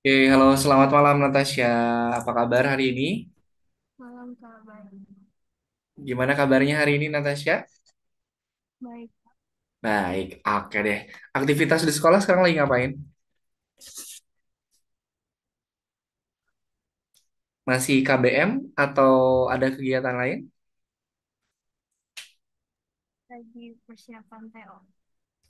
Oke, halo, selamat malam Natasha. Apa kabar hari ini? Malam kabar Gimana kabarnya hari ini Natasha? baik. Baik, oke deh. Aktivitas di sekolah sekarang lagi ngapain? Masih KBM atau ada kegiatan lain? Lagi persiapan TO.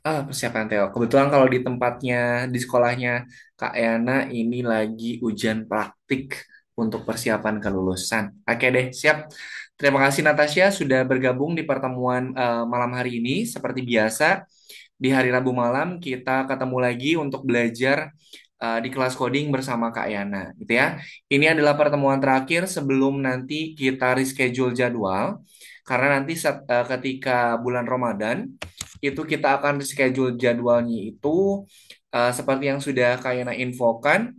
Persiapan Teo. Kebetulan kalau di tempatnya, di sekolahnya Kak Yana ini lagi ujian praktik untuk persiapan kelulusan. Oke deh, siap. Terima kasih Natasha sudah bergabung di pertemuan malam hari ini. Seperti biasa, di hari Rabu malam kita ketemu lagi untuk belajar di kelas coding bersama Kak Yana, gitu ya. Ini adalah pertemuan terakhir sebelum nanti kita reschedule jadwal, karena nanti ketika bulan Ramadan itu kita akan reschedule jadwalnya itu seperti yang sudah Kak Yana infokan.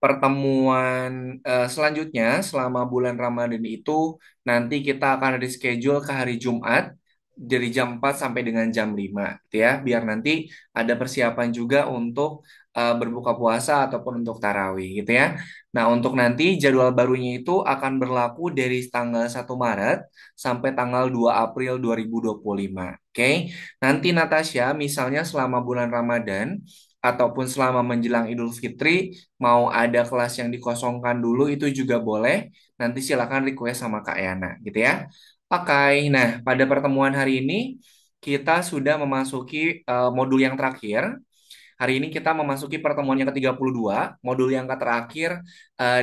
Pertemuan selanjutnya selama bulan Ramadan itu nanti kita akan reschedule ke hari Jumat dari jam 4 sampai dengan jam 5 gitu ya, biar nanti ada persiapan juga untuk berbuka puasa ataupun untuk tarawih gitu ya. Nah, untuk nanti jadwal barunya itu akan berlaku dari tanggal 1 Maret sampai tanggal 2 April 2025. Oke. Nanti Natasha misalnya selama bulan Ramadan ataupun selama menjelang Idul Fitri mau ada kelas yang dikosongkan dulu itu juga boleh. Nanti silakan request sama Kak Yana gitu ya. Oke, nah pada pertemuan hari ini kita sudah memasuki modul yang terakhir. Hari ini kita memasuki pertemuan yang ke-32, modul yang terakhir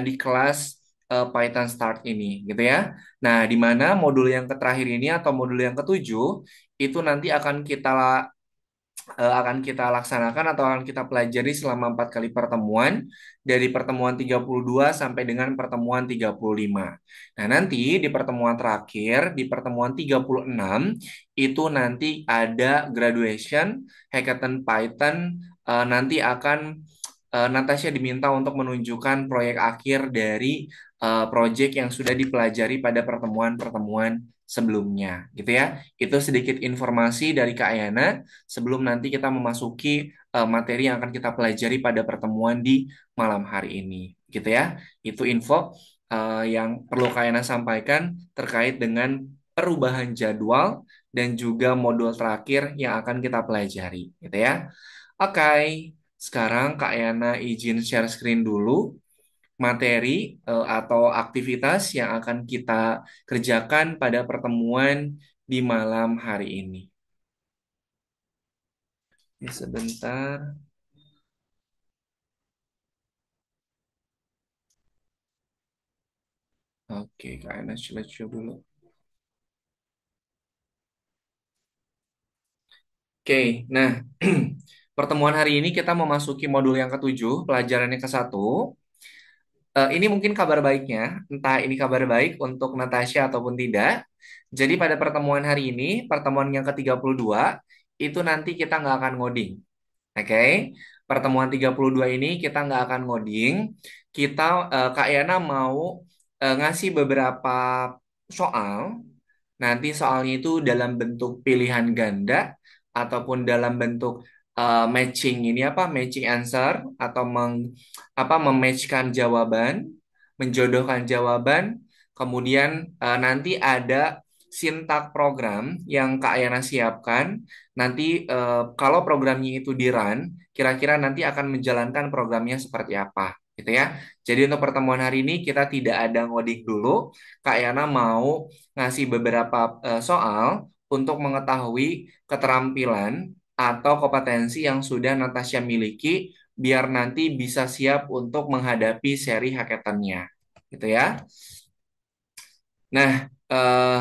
di kelas Python Start ini gitu ya. Nah, di mana modul yang terakhir ini atau modul yang ketujuh itu nanti akan kita laksanakan atau akan kita pelajari selama 4 kali pertemuan dari pertemuan 32 sampai dengan pertemuan 35. Nah, nanti di pertemuan terakhir, di pertemuan 36 itu nanti ada graduation, hackathon Python, nanti akan Natasha diminta untuk menunjukkan proyek akhir dari proyek yang sudah dipelajari pada pertemuan-pertemuan sebelumnya, gitu ya. Itu sedikit informasi dari Kak Ayana sebelum nanti kita memasuki materi yang akan kita pelajari pada pertemuan di malam hari ini, gitu ya. Itu info yang perlu Kak Yana sampaikan terkait dengan perubahan jadwal dan juga modul terakhir yang akan kita pelajari, gitu ya. Oke, sekarang Kak Yana izin share screen dulu materi atau aktivitas yang akan kita kerjakan pada pertemuan di malam hari ini. Ya, sebentar. Oke, Kak Ana slideshow dulu. Oke, nah pertemuan hari ini kita memasuki modul yang ketujuh, pelajaran yang ke-1. Ini mungkin kabar baiknya, entah ini kabar baik untuk Natasha ataupun tidak. Jadi pada pertemuan hari ini, pertemuan yang ke-32, itu nanti kita nggak akan ngoding. Oke, pertemuan 32 ini kita nggak akan ngoding. Kita, Kak Yana mau ngasih beberapa soal. Nanti soalnya itu dalam bentuk pilihan ganda ataupun dalam bentuk matching ini apa? Matching answer atau mematchkan jawaban, menjodohkan jawaban. Kemudian nanti ada sintak program yang Kak Yana siapkan. Nanti kalau programnya itu di-run, kira-kira nanti akan menjalankan programnya seperti apa, gitu ya. Jadi untuk pertemuan hari ini kita tidak ada ngodik dulu. Kak Yana mau ngasih beberapa soal untuk mengetahui keterampilan atau kompetensi yang sudah Natasha miliki biar nanti bisa siap untuk menghadapi seri hackathon-nya. Gitu ya. Nah,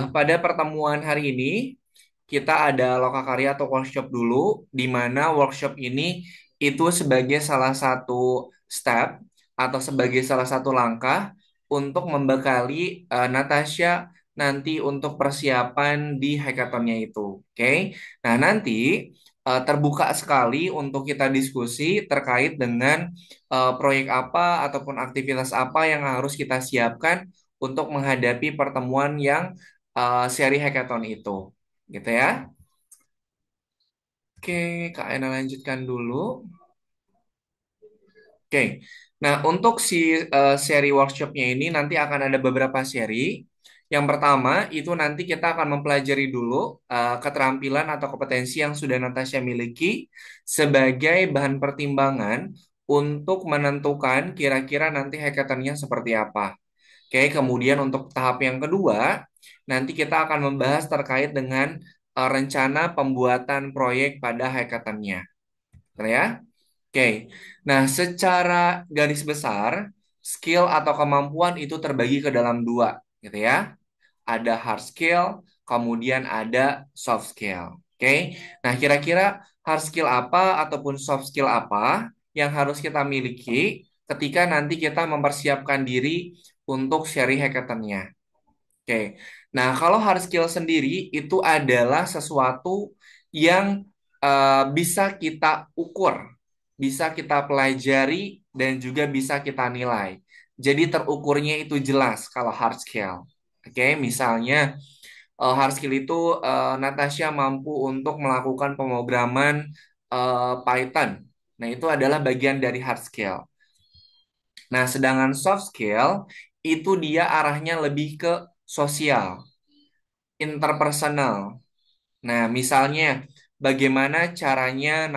pada pertemuan hari ini kita ada lokakarya atau workshop dulu, di mana workshop ini itu sebagai salah satu step atau sebagai salah satu langkah untuk membekali Natasha nanti untuk persiapan di hackathonnya itu. Oke, nah nanti terbuka sekali untuk kita diskusi terkait dengan proyek apa ataupun aktivitas apa yang harus kita siapkan untuk menghadapi pertemuan yang seri hackathon itu, gitu ya. Oke, Kak Ena lanjutkan dulu. Oke. Nah, untuk si seri workshopnya ini nanti akan ada beberapa seri. Yang pertama itu nanti kita akan mempelajari dulu keterampilan atau kompetensi yang sudah Natasha miliki sebagai bahan pertimbangan untuk menentukan kira-kira nanti hackathon-nya seperti apa. Oke, kemudian untuk tahap yang kedua, nanti kita akan membahas terkait dengan rencana pembuatan proyek pada hackathon-nya. Betul ya? Oke, nah secara garis besar, skill atau kemampuan itu terbagi ke dalam dua, gitu ya. Ada hard skill, kemudian ada soft skill. Oke, nah kira-kira hard skill apa ataupun soft skill apa yang harus kita miliki ketika nanti kita mempersiapkan diri untuk seri hackathon-nya. Oke, nah kalau hard skill sendiri itu adalah sesuatu yang bisa kita ukur, bisa kita pelajari, dan juga bisa kita nilai. Jadi terukurnya itu jelas kalau hard skill. Oke, misalnya hard skill itu Natasha mampu untuk melakukan pemrograman Python. Nah, itu adalah bagian dari hard skill. Nah, sedangkan soft skill itu dia arahnya lebih ke sosial, interpersonal. Nah, misalnya bagaimana caranya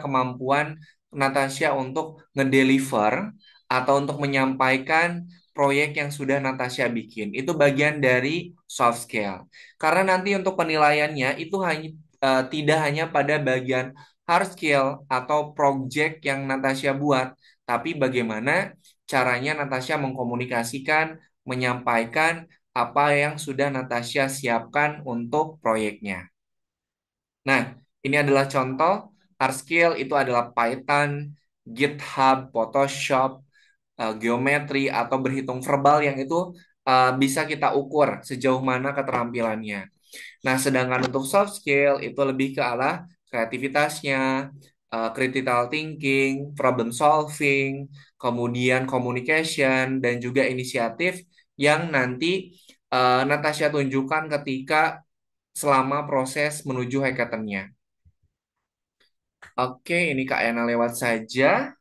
kemampuan Natasha untuk ngedeliver atau untuk menyampaikan proyek yang sudah Natasha bikin. Itu bagian dari soft skill. Karena nanti untuk penilaiannya itu tidak hanya pada bagian hard skill atau project yang Natasha buat, tapi bagaimana caranya Natasha mengkomunikasikan, menyampaikan apa yang sudah Natasha siapkan untuk proyeknya. Nah, ini adalah contoh hard skill itu adalah Python, GitHub, Photoshop, geometri atau berhitung verbal yang itu bisa kita ukur sejauh mana keterampilannya. Nah, sedangkan untuk soft skill itu lebih ke arah kreativitasnya, critical thinking, problem solving, kemudian communication dan juga inisiatif yang nanti Natasha tunjukkan ketika selama proses menuju hackathon-nya. Oke, ini Kak Yana lewat saja.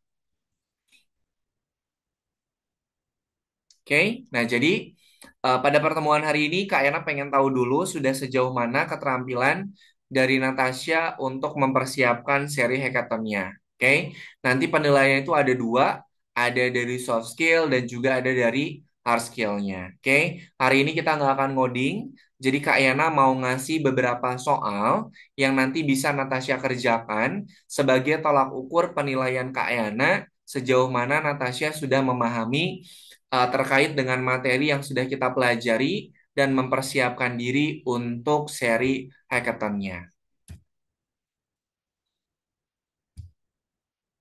Oke, nah jadi pada pertemuan hari ini Kak Yana pengen tahu dulu sudah sejauh mana keterampilan dari Natasha untuk mempersiapkan seri hackathon-nya. Oke, nanti penilaian itu ada dua, ada dari soft skill dan juga ada dari hard skill-nya. Oke, hari ini kita nggak akan ngoding, jadi Kak Yana mau ngasih beberapa soal yang nanti bisa Natasha kerjakan sebagai tolak ukur penilaian Kak Yana sejauh mana Natasha sudah memahami terkait dengan materi yang sudah kita pelajari dan mempersiapkan diri untuk seri hackathon-nya.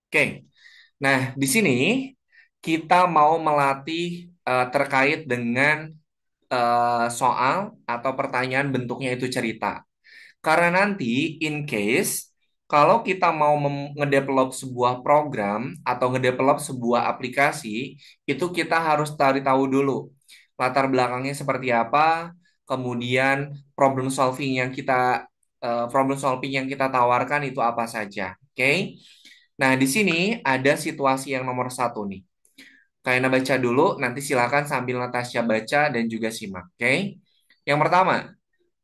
Oke, nah di sini kita mau melatih terkait dengan soal atau pertanyaan bentuknya itu cerita. Karena nanti in case kalau kita mau ngedevelop sebuah program atau ngedevelop sebuah aplikasi, itu kita harus cari tahu dulu latar belakangnya seperti apa, kemudian problem solving yang kita tawarkan itu apa saja. Oke. Nah, di sini ada situasi yang nomor satu nih. Kalian baca dulu, nanti silakan sambil Natasha baca dan juga simak. Oke. Yang pertama,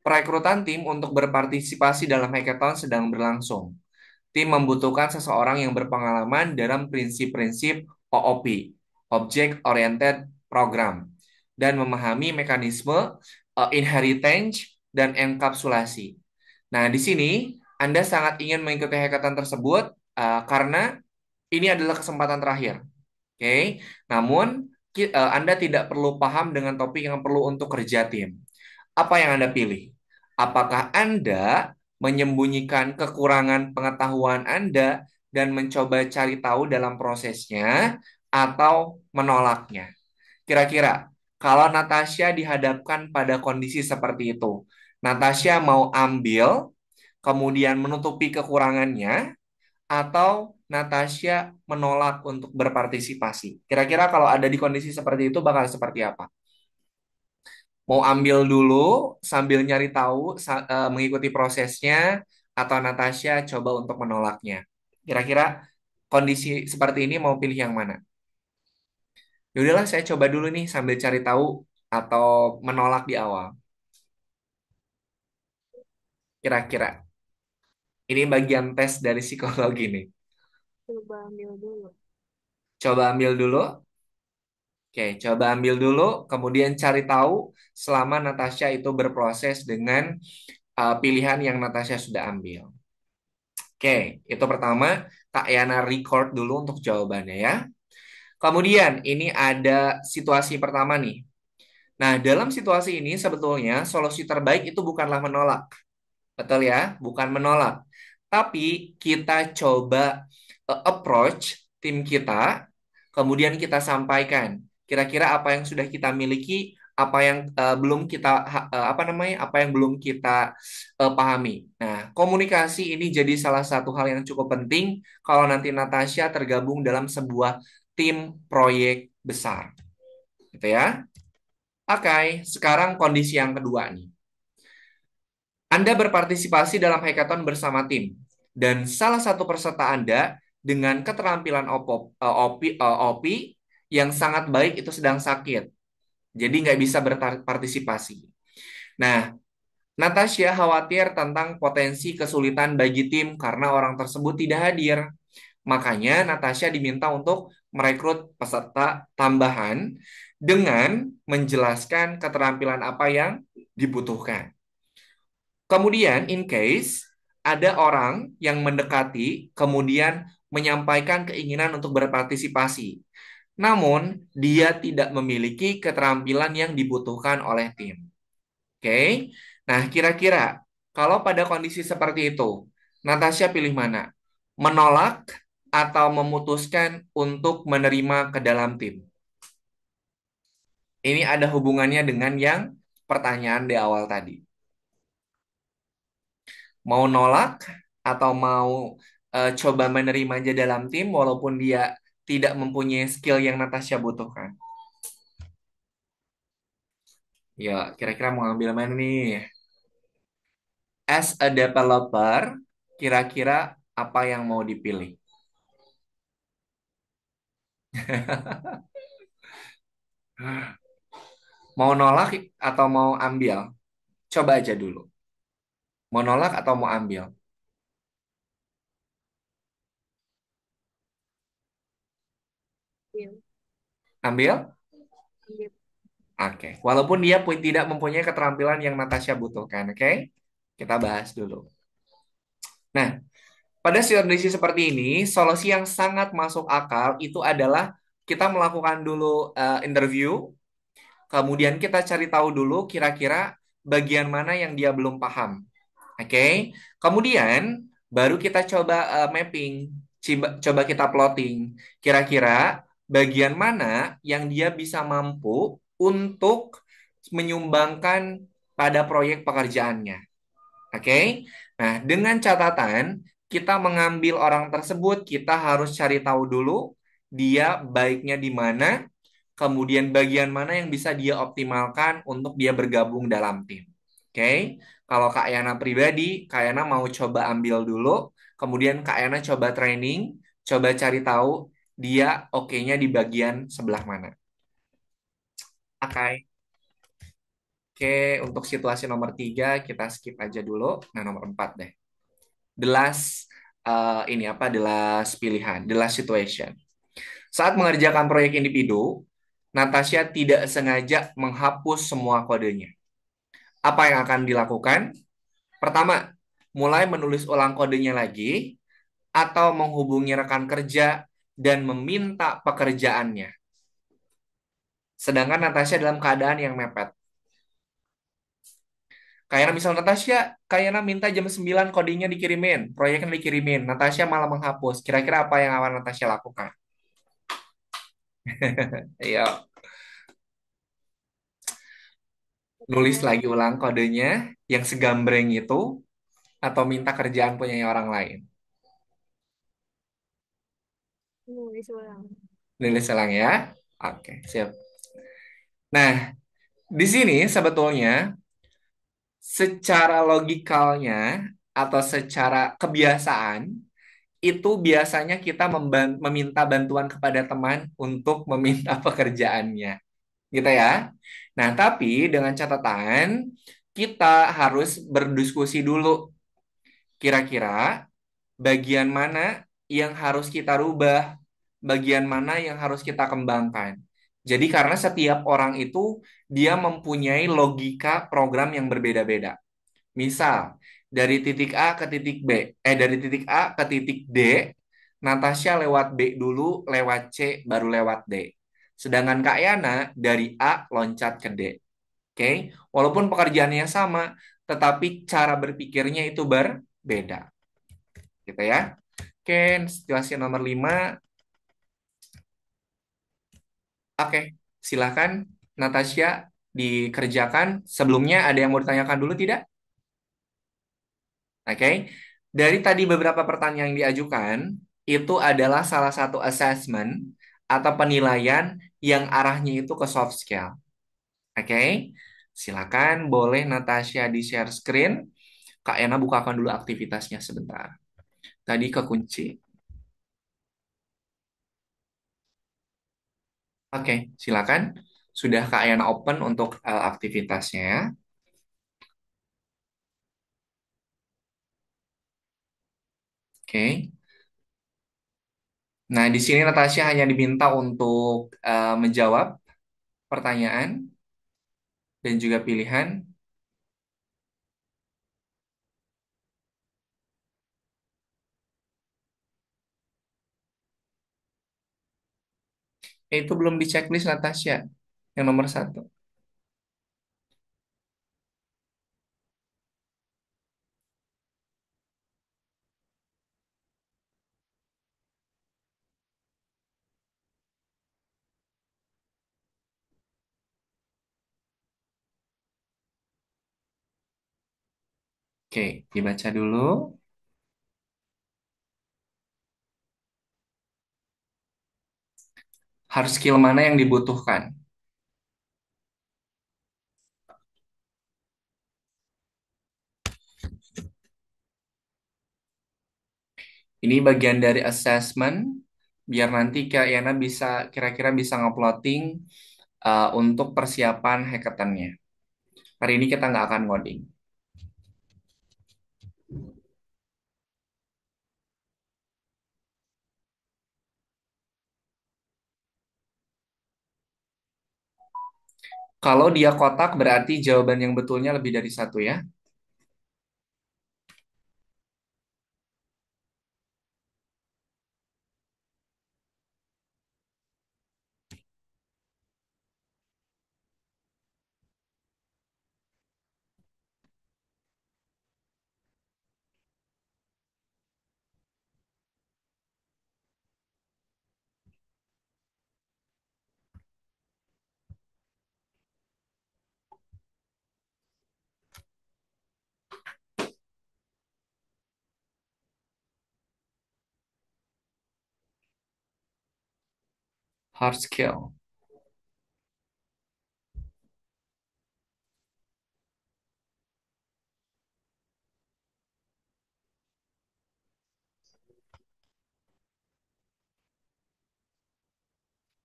perekrutan tim untuk berpartisipasi dalam hackathon sedang berlangsung. Tim membutuhkan seseorang yang berpengalaman dalam prinsip-prinsip OOP, Object Oriented Program, dan memahami mekanisme inheritance dan enkapsulasi. Nah, di sini Anda sangat ingin mengikuti hackathon tersebut karena ini adalah kesempatan terakhir. Oke, namun Anda tidak perlu paham dengan topik yang perlu untuk kerja tim. Apa yang Anda pilih? Apakah Anda menyembunyikan kekurangan pengetahuan Anda dan mencoba cari tahu dalam prosesnya atau menolaknya? Kira-kira, kalau Natasha dihadapkan pada kondisi seperti itu, Natasha mau ambil, kemudian menutupi kekurangannya, atau Natasha menolak untuk berpartisipasi? Kira-kira kalau ada di kondisi seperti itu bakal seperti apa? Mau ambil dulu sambil nyari tahu, mengikuti prosesnya, atau Natasha coba untuk menolaknya? Kira-kira Kondisi seperti ini mau pilih yang mana? Ya udahlah, saya coba dulu nih sambil cari tahu atau menolak di awal. Kira-kira. Ini bagian tes dari psikologi nih. Coba ambil dulu. Coba ambil dulu. Oke, coba ambil dulu, kemudian cari tahu selama Natasha itu berproses dengan pilihan yang Natasha sudah ambil. Oke, itu pertama, Kak Yana record dulu untuk jawabannya ya. Kemudian ini ada situasi pertama nih. Nah, dalam situasi ini sebetulnya solusi terbaik itu bukanlah menolak. Betul ya? Bukan menolak. Tapi kita coba approach tim kita, kemudian kita sampaikan kira-kira apa yang sudah kita miliki, apa yang belum kita apa namanya? Apa yang belum kita pahami. Nah, komunikasi ini jadi salah satu hal yang cukup penting kalau nanti Natasha tergabung dalam sebuah tim proyek besar, gitu ya. Oke, sekarang kondisi yang kedua nih. Anda berpartisipasi dalam hackathon bersama tim, dan salah satu peserta Anda dengan keterampilan OP yang sangat baik itu sedang sakit, jadi nggak bisa berpartisipasi. Nah, Natasha khawatir tentang potensi kesulitan bagi tim karena orang tersebut tidak hadir. Makanya Natasha diminta untuk merekrut peserta tambahan dengan menjelaskan keterampilan apa yang dibutuhkan. Kemudian, in case ada orang yang mendekati, kemudian menyampaikan keinginan untuk berpartisipasi, namun dia tidak memiliki keterampilan yang dibutuhkan oleh tim. Oke, nah kira-kira kalau pada kondisi seperti itu, Natasha pilih mana? Menolak atau memutuskan untuk menerima ke dalam tim? Ini ada hubungannya dengan yang pertanyaan di awal tadi. Mau nolak atau mau coba menerima aja dalam tim walaupun dia tidak mempunyai skill yang Natasha butuhkan. Ya, kira-kira mau ngambil mana nih? As a developer, kira-kira apa yang mau dipilih? Mau nolak atau mau ambil? Coba aja dulu. Mau nolak atau mau ambil? Ambil. Ambil? Ambil. Oke. Walaupun dia tidak mempunyai keterampilan yang Natasha butuhkan, oke? Kita bahas dulu. Nah, pada kondisi seperti ini, solusi yang sangat masuk akal itu adalah kita melakukan dulu interview, kemudian kita cari tahu dulu kira-kira bagian mana yang dia belum paham. Oke, kemudian baru kita coba mapping, coba kita plotting. Kira-kira bagian mana yang dia bisa mampu untuk menyumbangkan pada proyek pekerjaannya. Oke, nah dengan catatan kita mengambil orang tersebut, kita harus cari tahu dulu dia baiknya di mana, kemudian bagian mana yang bisa dia optimalkan untuk dia bergabung dalam tim. Oke, kalau Kak Yana pribadi, Kak Yana mau coba ambil dulu, kemudian Kak Yana coba training, coba cari tahu dia oke-nya di bagian sebelah mana. Oke, oke, untuk situasi nomor 3 kita skip aja dulu. Nah, nomor 4 deh. The last ini apa? The last pilihan, the last situation. Saat mengerjakan proyek individu, Natasha tidak sengaja menghapus semua kodenya. Apa yang akan dilakukan? Pertama, mulai menulis ulang kodenya lagi atau menghubungi rekan kerja dan meminta pekerjaannya. Sedangkan Natasha dalam keadaan yang mepet. Kayak misal Natasha, kayaknya minta jam 9 kodenya dikirimin, proyeknya dikirimin. Natasha malah menghapus. Kira-kira apa yang akan Natasha lakukan? Iya, nulis lagi ulang kodenya yang segambreng itu atau minta kerjaan punya orang lain. Nulis ulang. Nulis ulang ya. Oke, siap. Nah, di sini sebetulnya secara logikalnya atau secara kebiasaan itu biasanya kita meminta bantuan kepada teman untuk meminta pekerjaannya, gitu ya. Nah, tapi dengan catatan kita harus berdiskusi dulu. Kira-kira bagian mana yang harus kita rubah, bagian mana yang harus kita kembangkan. Jadi karena setiap orang itu dia mempunyai logika program yang berbeda-beda. Misal, dari titik A ke titik B, dari titik A ke titik D, Natasha lewat B dulu, lewat C, baru lewat D. Sedangkan Kak Yana dari A loncat ke D. Oke, walaupun pekerjaannya sama, tetapi cara berpikirnya itu berbeda, gitu ya. Oke, situasi nomor 5. Oke, silakan Natasha dikerjakan. Sebelumnya ada yang mau ditanyakan dulu tidak? Oke, dari tadi beberapa pertanyaan yang diajukan, itu adalah salah satu assessment atau penilaian yang arahnya itu ke soft skill. Oke, silakan boleh Natasha di-share screen. Kak Ena bukakan dulu aktivitasnya sebentar. Tadi kekunci. Oke, silakan. Sudah Kak Ena open untuk aktivitasnya. Oke. Nah, di sini Natasha hanya diminta untuk menjawab pertanyaan dan juga pilihan. Itu belum di checklist Natasha. Yang nomor satu. Oke, dibaca dulu. Hard skill mana yang dibutuhkan? Ini bagian dari assessment. Biar nanti Kak Yana bisa kira-kira bisa nguploading untuk persiapan hackathon-nya. Hari ini kita nggak akan ngoding. Kalau dia kotak berarti jawaban yang betulnya lebih dari satu ya. Hard skill.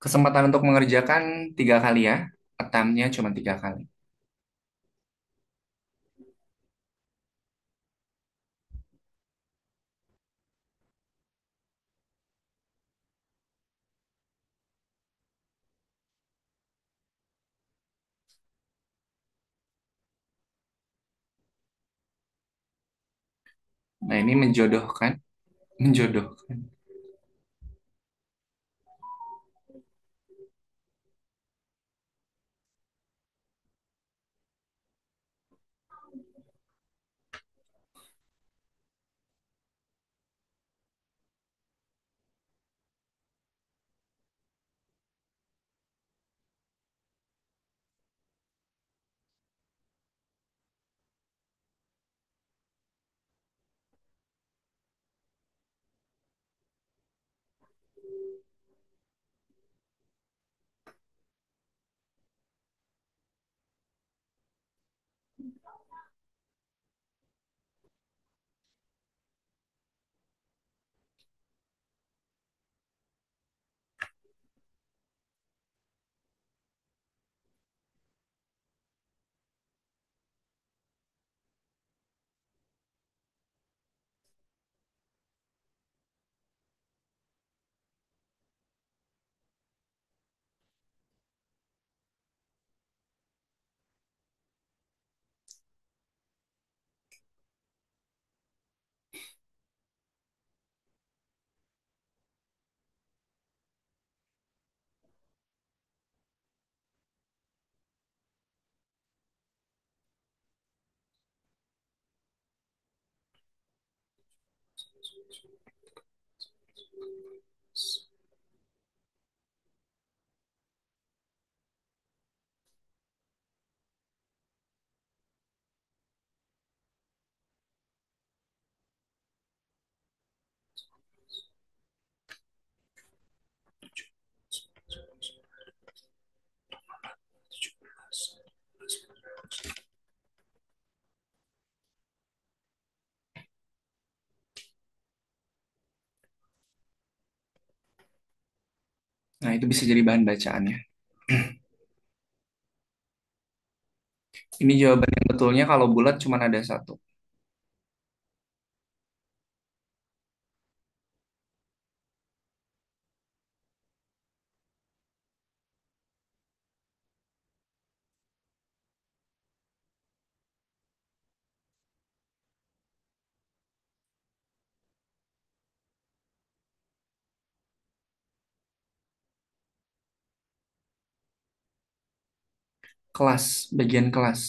Kesempatan untuk mengerjakan 3 kali ya. Attempt-nya cuma 3 kali. Nah, ini menjodohkan. Menjodohkan. Nah, itu bisa jadi bahan bacaannya. Ini jawaban yang betulnya kalau bulat cuma ada satu. Kelas, bagian kelas.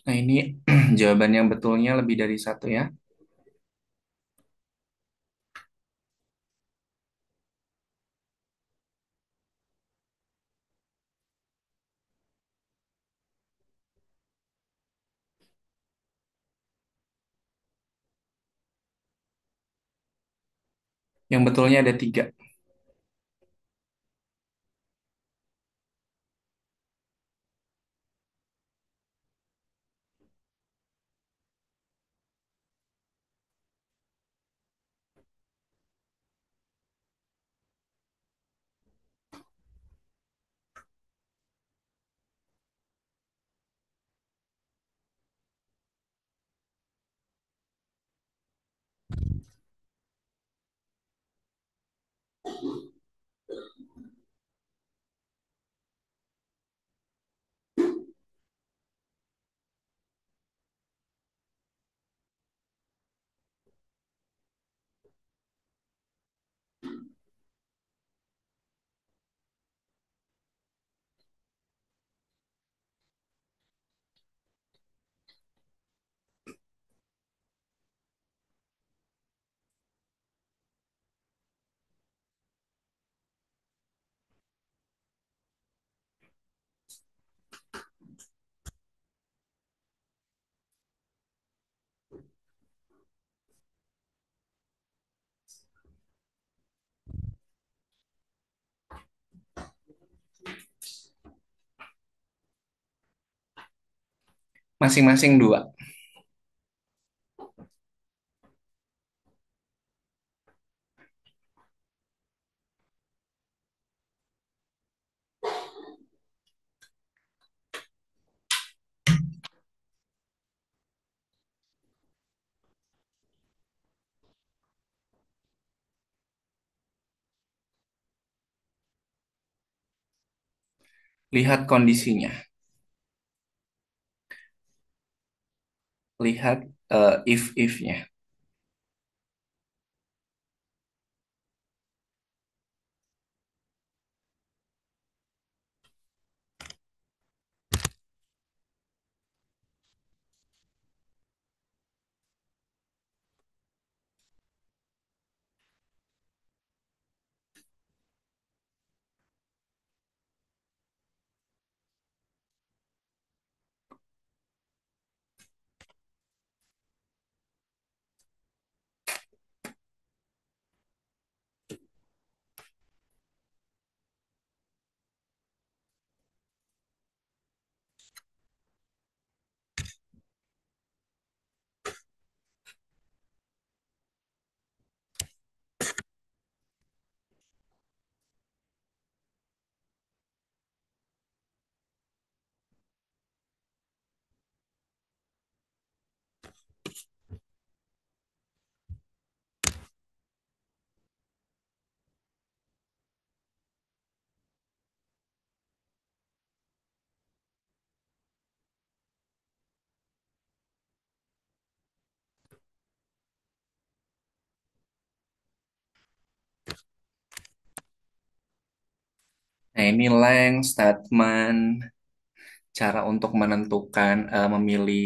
Nah, ini jawaban yang betulnya lebih dari satu ya. Yang betulnya ada tiga. Masing-masing dua. Lihat kondisinya. Lihat if-if-nya. Nah, ini length, statement, cara untuk menentukan, memilih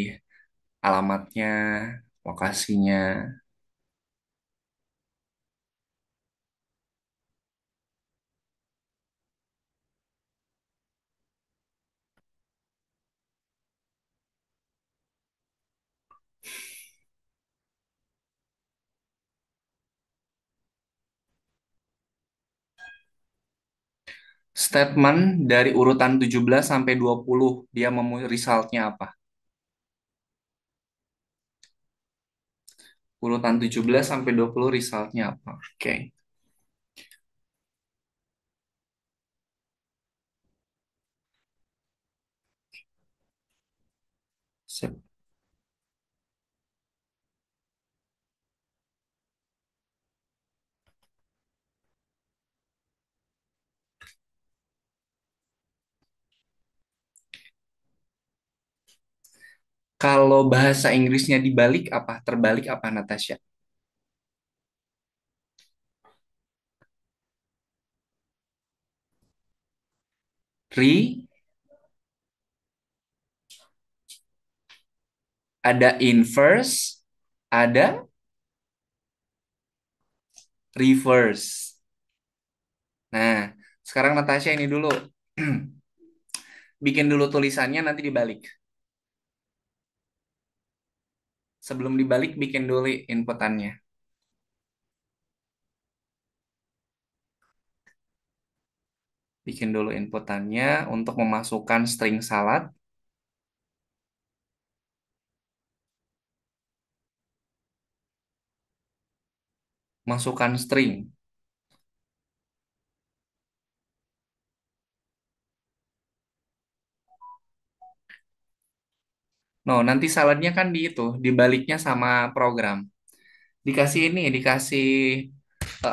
alamatnya, lokasinya. Statement dari urutan 17 sampai 20 dia resultnya apa? Urutan 17 sampai 20 resultnya apa? Oke. Sip. Kalau bahasa Inggrisnya dibalik apa? Terbalik apa, Natasha? Re, ada inverse, ada reverse. Nah, sekarang Natasha ini dulu. Bikin dulu tulisannya nanti dibalik. Sebelum dibalik, bikin dulu inputannya. Bikin dulu inputannya untuk memasukkan string salad. Masukkan string. No, nanti saladnya kan di itu, dibaliknya sama program. Dikasih ini, dikasih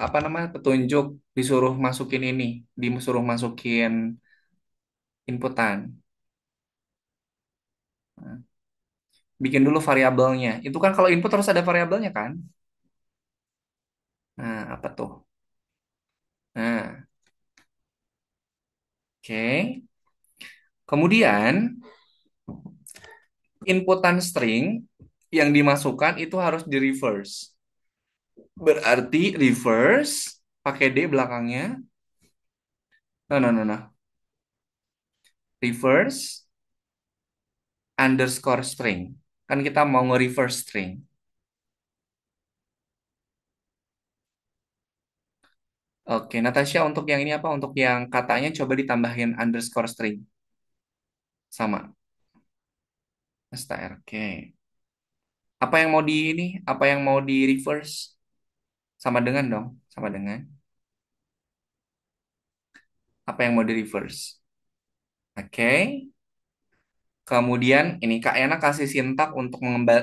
apa namanya, petunjuk, disuruh masukin ini, disuruh masukin inputan. Nah, bikin dulu variabelnya. Itu kan kalau input harus ada variabelnya kan? Nah, apa tuh? Nah, oke. Kemudian inputan string yang dimasukkan itu harus di reverse. Berarti reverse pakai D belakangnya. No, no, no, no. Reverse underscore string. Kan kita mau nge-reverse string. Oke, Natasha, untuk yang ini apa? Untuk yang katanya coba ditambahin underscore string. Sama. STR. Oke. Apa yang mau di ini? Apa yang mau di reverse? Sama dengan dong. Sama dengan. Apa yang mau di reverse? Oke. Kemudian ini Kak Ena kasih sintak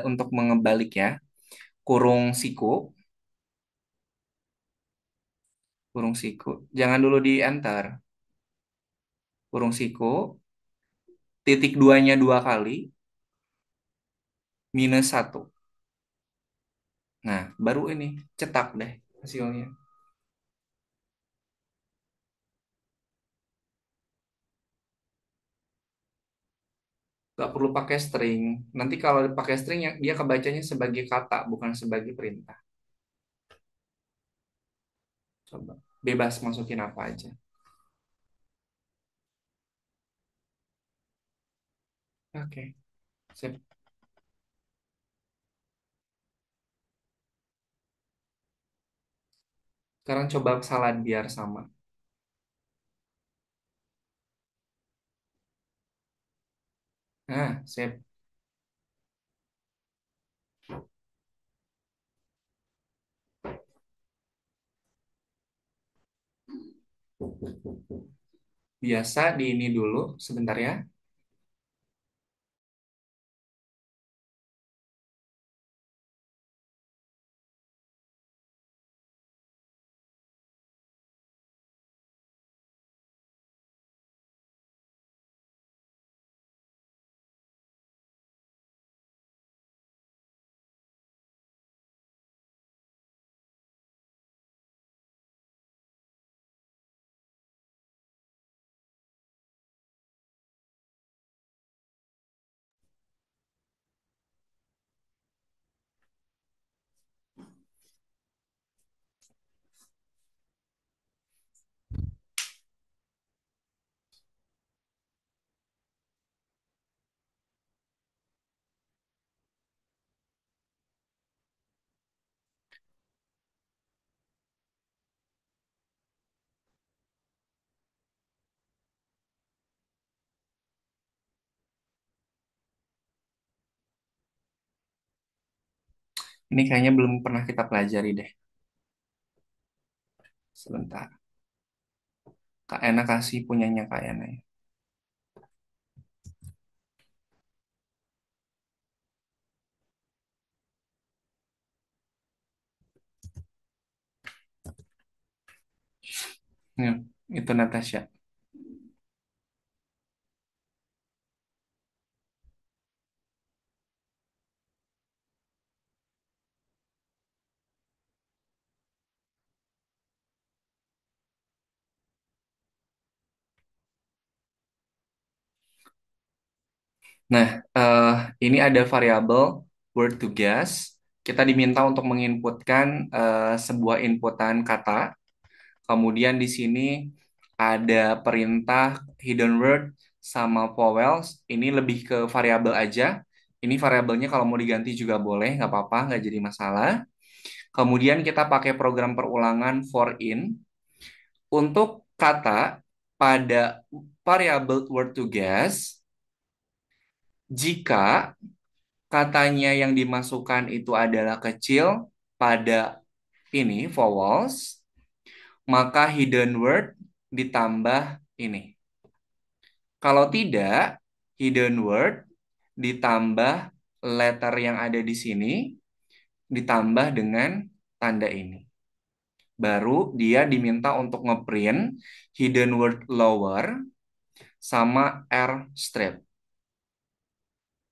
untuk mengembalik ya. Kurung siku. Kurung siku. Jangan dulu di enter. Kurung siku. Titik duanya dua kali. Minus satu. Nah, baru ini. Cetak deh hasilnya. Nggak perlu pakai string. Nanti kalau pakai string dia kebacanya sebagai kata, bukan sebagai perintah. Coba. Bebas masukin apa aja. Oke. Sip. Sekarang coba salad biar sama. Nah, sip. Biasa di ini dulu sebentar ya. Ini kayaknya belum pernah kita pelajari deh. Sebentar. Kak Ena kasih punyanya Kak Ena ya. Nih, itu Natasha. Nah, ini ada variabel word to guess. Kita diminta untuk menginputkan sebuah inputan kata. Kemudian di sini ada perintah hidden word sama vowels. Ini lebih ke variabel aja. Ini variabelnya kalau mau diganti juga boleh, nggak apa-apa, nggak jadi masalah. Kemudian kita pakai program perulangan for in. Untuk kata pada variabel word to guess, jika katanya yang dimasukkan itu adalah kecil pada ini vowels, maka hidden word ditambah ini. Kalau tidak, hidden word ditambah letter yang ada di sini ditambah dengan tanda ini. Baru dia diminta untuk ngeprint hidden word lower sama R strip.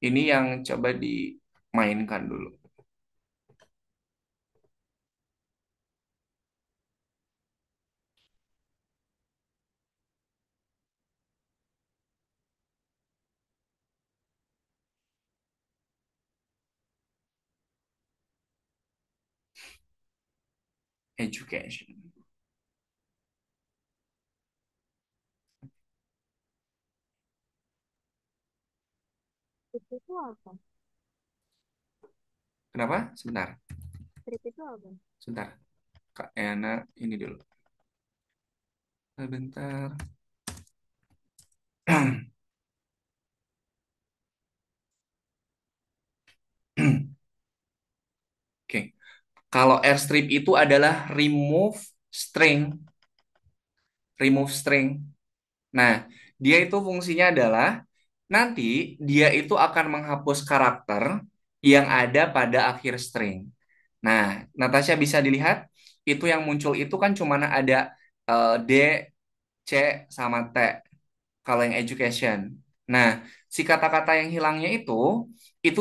Ini yang coba dimainkan dulu. Education. Itu apa? Kenapa? Sebentar. Trip itu apa? Sebentar. Kak Ena ini dulu. Sebentar. Oke. Kalau airstrip itu adalah string, remove string. Nah, dia itu fungsinya adalah nanti dia itu akan menghapus karakter yang ada pada akhir string. Nah, Natasha bisa dilihat itu yang muncul itu kan cuma ada D, C, sama T kalau yang education. Nah, si kata-kata yang hilangnya itu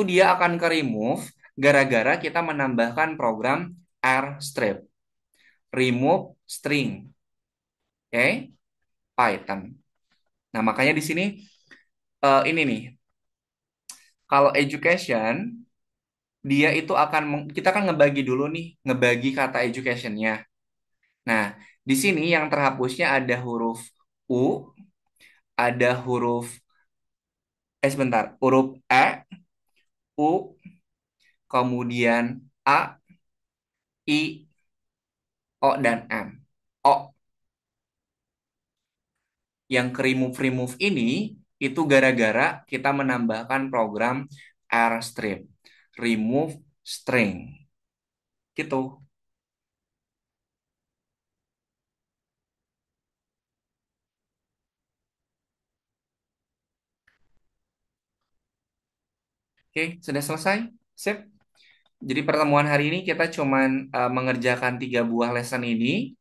dia akan ke remove gara-gara kita menambahkan program R strip, remove string, oke, Python. Nah, makanya di sini ini nih, kalau education dia itu akan kita kan ngebagi dulu nih, ngebagi kata educationnya. Nah, di sini yang terhapusnya ada huruf U, ada huruf E, U, kemudian A, I, O, dan M. O yang ke remove ini itu gara-gara kita menambahkan program R strip, remove string. Gitu. Oke, sudah selesai? Sip. Jadi pertemuan hari ini kita cuman mengerjakan 3 buah lesson ini.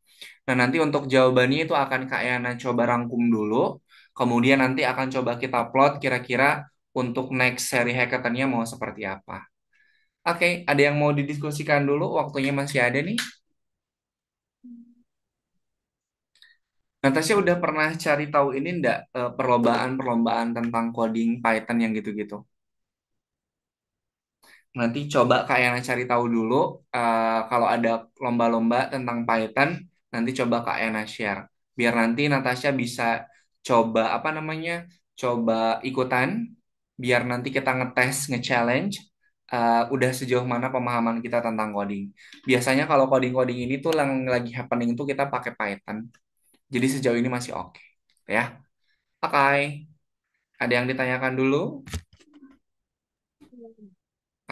Nah, nanti untuk jawabannya itu akan Kak Yana coba rangkum dulu. Kemudian nanti akan coba kita plot kira-kira untuk next seri hackathonnya mau seperti apa. Oke, ada yang mau didiskusikan dulu? Waktunya masih ada nih. Natasha udah pernah cari tahu ini enggak perlombaan-perlombaan tentang coding Python yang gitu-gitu? Nanti coba Kak Yana cari tahu dulu kalau ada lomba-lomba tentang Python, nanti coba Kak Yana share. Biar nanti Natasha bisa coba apa namanya? Coba ikutan biar nanti kita ngetes, nge-challenge udah sejauh mana pemahaman kita tentang coding. Biasanya kalau coding-coding ini tuh yang lagi happening tuh kita pakai Python. Jadi sejauh ini masih oke, ya. Oke. Ada yang ditanyakan dulu?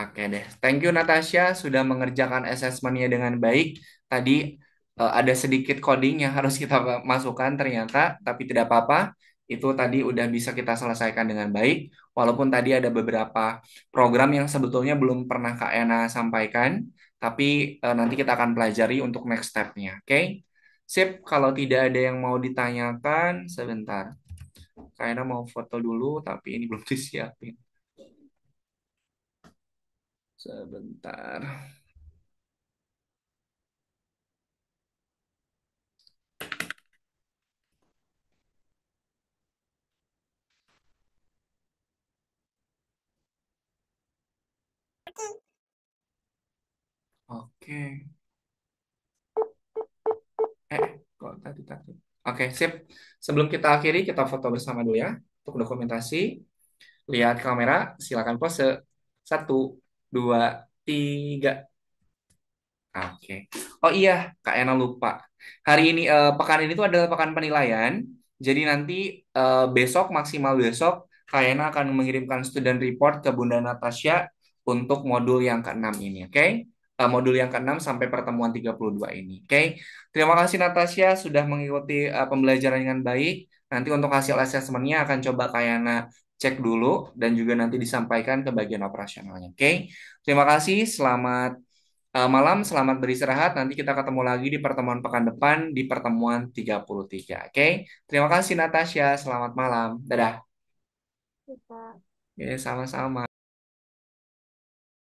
Oke deh. Thank you Natasha sudah mengerjakan asesmennya dengan baik. Tadi ada sedikit coding yang harus kita masukkan ternyata, tapi tidak apa-apa. Itu tadi udah bisa kita selesaikan dengan baik. Walaupun tadi ada beberapa program yang sebetulnya belum pernah Kak Ena sampaikan, tapi nanti kita akan pelajari untuk next step-nya. Oke? Sip, kalau tidak ada yang mau ditanyakan, sebentar. Kak Ena mau foto dulu, tapi ini belum disiapin. Sebentar. Oke. Kok tadi tadi. Oke, sip. Sebelum kita akhiri, kita foto bersama dulu ya. Untuk dokumentasi, lihat kamera, silakan pose. Satu, dua, tiga. Oke. Oh iya, Kak Ena lupa. Hari ini, pekan ini tuh adalah pekan penilaian. Jadi nanti besok, maksimal besok, Kak Ena akan mengirimkan student report ke Bunda Natasha untuk modul yang keenam ini, oke? Modul yang keenam sampai pertemuan 32 ini, oke? Terima kasih Natasha sudah mengikuti pembelajaran dengan baik. Nanti untuk hasil asesmennya akan coba Kak Ena cek dulu dan juga nanti disampaikan ke bagian operasionalnya, oke? Terima kasih, selamat malam, selamat beristirahat. Nanti kita ketemu lagi di pertemuan pekan depan di pertemuan 33. Oke? Terima kasih Natasha. Selamat malam. Dadah. Kita Oke, sama-sama.